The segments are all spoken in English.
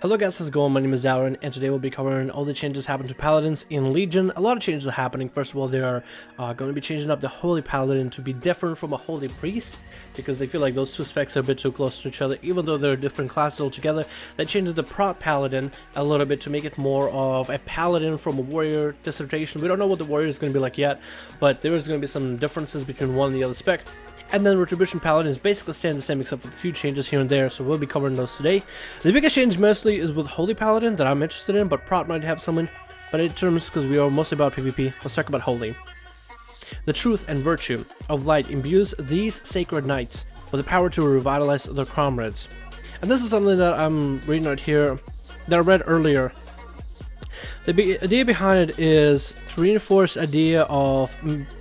Hello guys, how's it going? My name is Darren, and today we'll be covering all the changes happened to Paladins in Legion. A lot of changes are happening. First of all, they are going to be changing up the Holy Paladin to be different from a Holy Priest, because they feel like those two specs are a bit too close to each other, even though they're different classes altogether. They changed the Prot Paladin a little bit to make it more of a Paladin from a Warrior dissertation. We don't know what the Warrior is going to be like yet, but there is going to be some differences between one and the other spec. And then Retribution Paladin is basically staying the same except for a few changes here and there, so we'll be covering those today. The biggest change mostly is with Holy Paladin that I'm interested in, but Prot might have someone. But in terms, because we are mostly about PvP, let's talk about Holy. The truth and virtue of light imbues these sacred knights with the power to revitalize their comrades. And this is something that I'm reading right here, that I read earlier. The idea behind it is to reinforce the idea of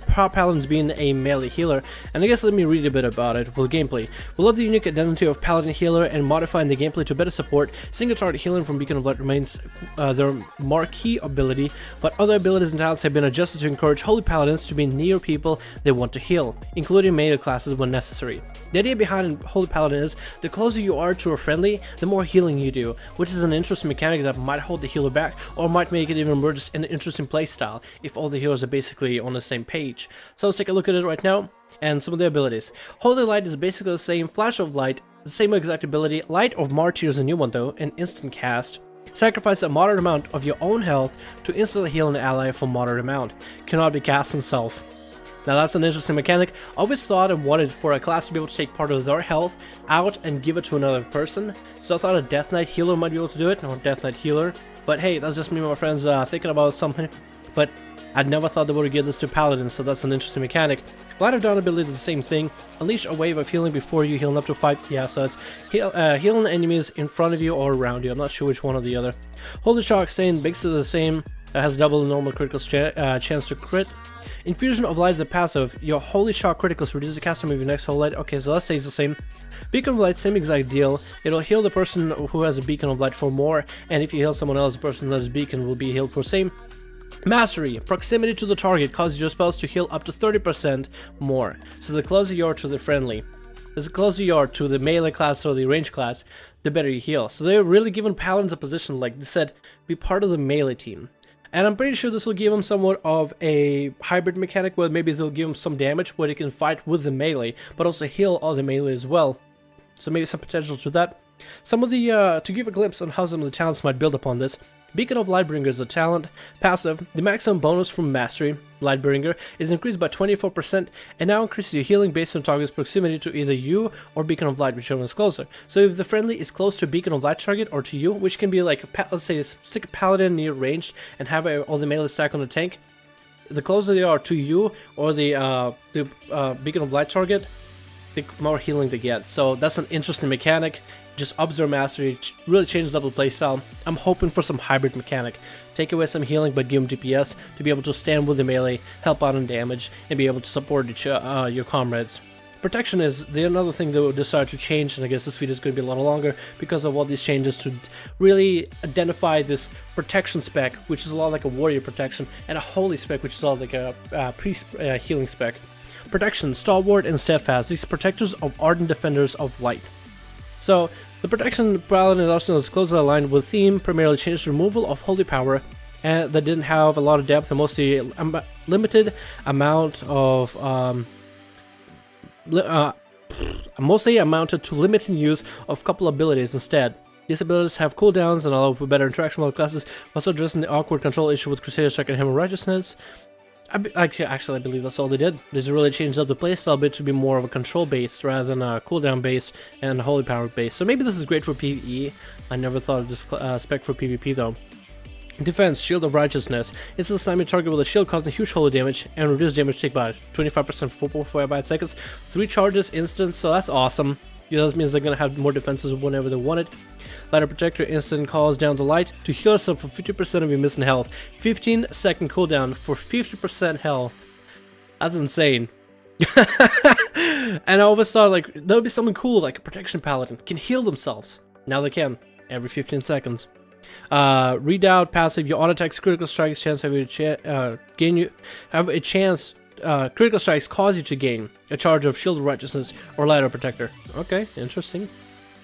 Prot Paladins being a melee healer, and I guess let me read a bit about it with gameplay. We love the unique identity of Paladin healer, and modifying the gameplay to better support single target healing from Beacon of Light remains their marquee ability, but other abilities and talents have been adjusted to encourage Holy Paladins to be near people they want to heal, including melee classes when necessary. The idea behind Holy Paladin is the closer you are to a friendly, the more healing you do, which is an interesting mechanic that might hold the healer back, or might make it even more just an interesting playstyle if all the healers are basically on the same page. So let's take a look at it right now, and some of the abilities. Holy Light is basically the same, Flash of Light, the same exact ability. Light of Martyr is a new one though, an instant cast. Sacrifice a moderate amount of your own health to instantly heal an ally for moderate amount. Cannot be cast on self. Now that's an interesting mechanic. Always thought and wanted for a class to be able to take part of their health out and give it to another person. So I thought a Death Knight healer might be able to do it, or Death Knight healer. But hey, that's just me and my friends thinking about something. But I'd never thought they would give this to Paladin, so that's an interesting mechanic. Light of Dawn ability is the same thing. Unleash a wave of healing before you, healing up to 5. Yeah, so it's healing enemies in front of you or around you. I'm not sure which one or the other. Holy Shock Stain, basically the same. Has double the normal critical chance to crit. Infusion of Light is a passive. Your Holy Shock criticals reduce the casting of your next Holy Light. Okay, so that stays the same. Beacon of Light, same exact deal. It'll heal the person who has a Beacon of Light for more, and if you heal someone else, the person that has Beacon will be healed for same. Mastery, proximity to the target causes your spells to heal up to 30% more. So the closer you are to the friendly, the closer you are to the melee class or the range class, the better you heal. So they're really giving Paladins a position, like they said, be part of the melee team. And I'm pretty sure this will give them somewhat of a hybrid mechanic where maybe they'll give them some damage where they can fight with the melee, but also heal all the melee as well. So maybe some potential to that. Some of the, to give a glimpse on how some of the talents might build upon this. Beacon of Lightbringer is a talent. Passive, the maximum bonus from Mastery, Lightbringer, is increased by 24% and now increases your healing based on target's proximity to either you or Beacon of Light, whichever is closer. So if the friendly is close to a Beacon of Light target or to you, which can be like, let's say, stick a Paladin near range and have all the melee stack on the tank, the closer they are to you or the Beacon of Light target, the more healing they get. So that's an interesting mechanic. Just ups their mastery, really changes up the playstyle. I'm hoping for some hybrid mechanic. Take away some healing, but give them DPS to be able to stand with the melee, help out on damage, and be able to support your comrades. Protection is another thing they will decide to change, and I guess this video is going to be a little longer because of all these changes to really identify this protection spec, which is a lot like a warrior protection, and a holy spec, which is all like a priest healing spec. Protection, stalwart, and steadfast. These protectors of ardent defenders of light. So, the protection Paladin arsenal is closely aligned with theme, primarily changed the removal of holy power, and that didn't have a lot of depth and mostly limited amount of mostly amounted to limiting use of a couple abilities instead. These abilities have cooldowns and allow for better interaction with classes, also addressing the awkward control issue with Crusader Second Hammer Righteousness. Actually, I believe that's all they did. They just really changed up the playstyle a bit to be more of a control-based rather than a cooldown-based and holy power-based. So maybe this is great for PvE. I never thought of this spec for PvP though. Defense, Shield of Righteousness. It's a slamming target with a shield causing huge holy damage and reduced damage take by 25% for 4.5 seconds. 3 charges instant, so that's awesome. That means they're going to have more defenses whenever they want it. Lighter Protector instant calls down the light to heal yourself for 50% of your missing health. 15-second cooldown for 50% health. That's insane. And I always thought like that would be something cool, like a Protection Paladin can heal themselves. Now they can every 15 seconds. Redoubt passive, your auto attacks, critical strikes chance have a chance. Critical strikes cause you to gain a charge of Shield of Righteousness or Lighter Protector. Okay, interesting.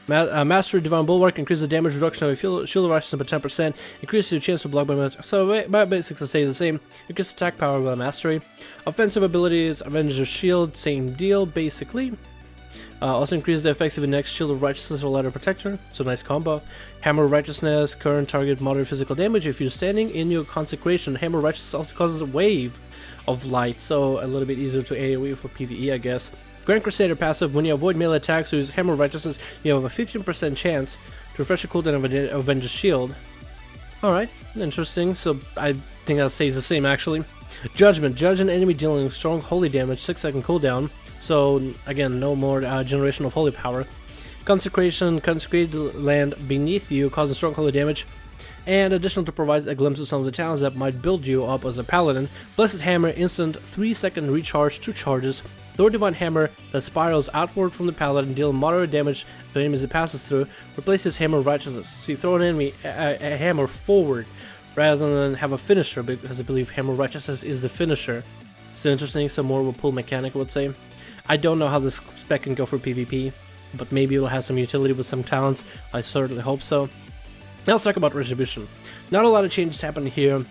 Mastery Divine Bulwark increases the damage reduction of a shield righteousness by 10%, increases your chance to block by much. So my basics stay the same. Increases attack power by mastery. Offensive abilities, Avenger's Shield, same deal basically. Also increases the effects of the next Shield of Righteousness or Ladder Protector, so nice combo. Hammer of Righteousness, current target moderate physical damage. If you're standing in your consecration, Hammer of Righteousness also causes a wave of light, so a little bit easier to AoE for PvE, I guess. Grand Crusader passive, when you avoid melee attacks or use Hammer of Righteousness, you have a 15% chance to refresh the cooldown of Avenger's Shield. Alright, interesting, so I think that stays the same actually. Judgment, judge an enemy dealing strong holy damage, 6-second cooldown. So again, no more generation of holy power. Consecration, consecrated land beneath you, causing strong holy damage. And additional to provide a glimpse of some of the talents that might build you up as a paladin. Blessed Hammer, instant 3-second recharge, 2 charges. Thor Divine Hammer that spirals outward from the paladin, dealing moderate damage to enemies it passes through. Replaces Hammer of Righteousness. So you throw an enemy a hammer forward rather than have a finisher, because I believe Hammer of Righteousness is the finisher. So interesting, some more of a pull mechanic, I would say. I don't know how this spec can go for PvP, but maybe it'll have some utility with some talents. I certainly hope so. Now let's talk about Retribution. Not a lot of changes happening here,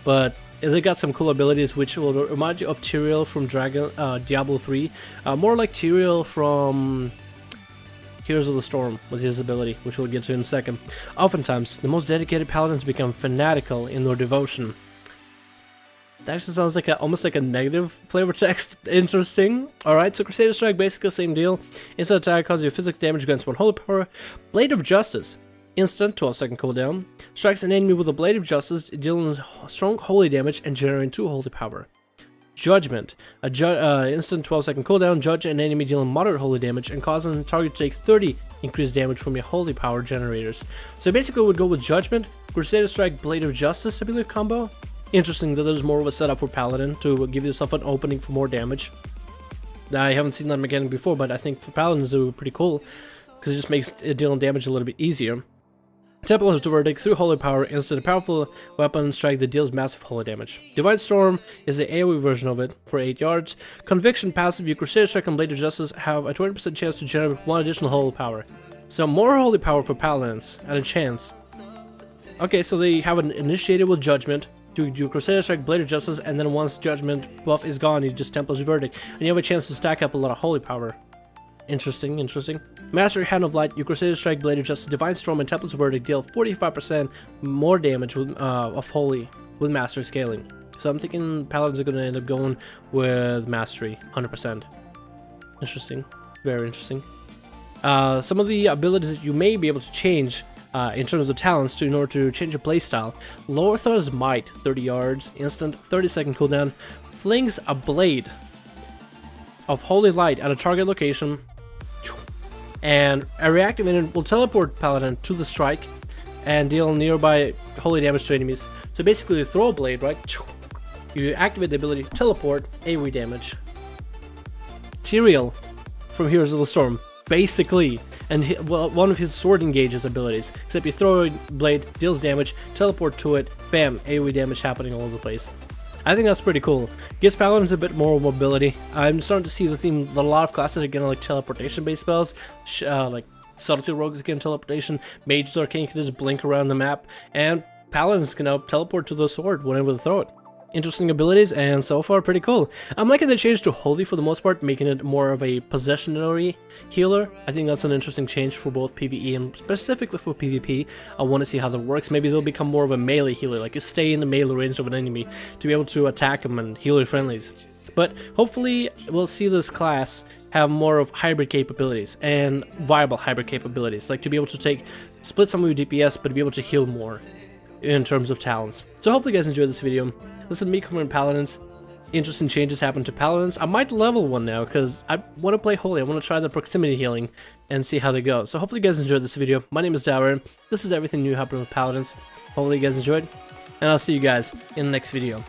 but they got some cool abilities which will remind you of Tyriel from Diablo 3. More like Tyriel from Heroes of the Storm with his ability, which we'll get to in a second. Oftentimes, the most dedicated paladins become fanatical in their devotion. That actually sounds like almost like a negative flavor text. Interesting. Alright, so Crusader Strike, basically same deal. Instant attack causes you physical damage against 1 holy power. Blade of Justice. Instant, 12-second cooldown. Strikes an enemy with a Blade of Justice, dealing strong holy damage and generating 2 holy power. Judgment. Instant, 12-second cooldown. Judge an enemy dealing moderate holy damage and causing the target to take 30 increased damage from your holy power generators. So basically, we would go with Judgment, Crusader Strike, Blade of Justice, I believe, combo. Interesting that there's more of a setup for Paladin to give yourself an opening for more damage. I haven't seen that mechanic before, but I think for Paladins it would be pretty cool, because it just makes dealing damage a little bit easier. Templar's Verdict, through holy power, instant a powerful weapon strike that deals massive holy damage. Divine Storm is the AoE version of it for 8 yards. Conviction passive, your Crusader Strike and Blade of Justice have a 20% chance to generate 1 additional holy power. So more holy power for Paladins at a chance. Okay, so they have an initiated with Judgment. Do Crusader Strike, Blade of Justice, and then once Judgment buff is gone, you just Templar's Verdict, and you have a chance to stack up a lot of holy power. Interesting, interesting. Mastery Hand of Light, your Crusader Strike, Blade of Justice, Divine Storm, and Templar's Verdict deal 45% more damage with, of holy with Mastery scaling. So I'm thinking Paladins are going to end up going with Mastery, 100%. Interesting, very interesting. Some of the abilities that you may be able to change in terms of talents in order to change your playstyle. Lorthar's Might, 30 yards, instant, 30-second cooldown, flings a blade of holy light at a target location, and a reactivated will teleport Paladin to the strike and deal nearby holy damage to enemies. So basically you throw a blade, right? You activate the ability to teleport, AoE damage. Tyriel from Heroes of the Storm, basically. And one of his sword engages abilities, except you throw a blade, deals damage, teleport to it, bam, AoE damage happening all over the place. I think that's pretty cool. Gives Paladins a bit more mobility. I'm starting to see the theme that a lot of classes are getting like teleportation based spells, like Subtlety Rogues getting teleportation, Mages Arcane can just blink around the map, and Paladins can now teleport to the sword whenever they throw it. Interesting abilities, and so far pretty cool. I'm liking the change to Holy for the most part, making it more of a possessionary healer. I think that's an interesting change for both PvE and specifically for PvP. I want to see how that works. Maybe they'll become more of a melee healer, like you stay in the melee range of an enemy to be able to attack them and heal your friendlies. But hopefully we'll see this class have more of hybrid capabilities and viable hybrid capabilities, like to be able to split some of your DPS but to be able to heal more in terms of talents. So hopefully you guys enjoyed this video. This is me covering Paladins. Interesting changes happen to Paladins. I might level one now because I want to play Holy. I want to try the proximity healing and see how they go. So hopefully you guys enjoyed this video. My name is Dower. This is everything new happening with Paladins. Hopefully you guys enjoyed, and I'll see you guys in the next video.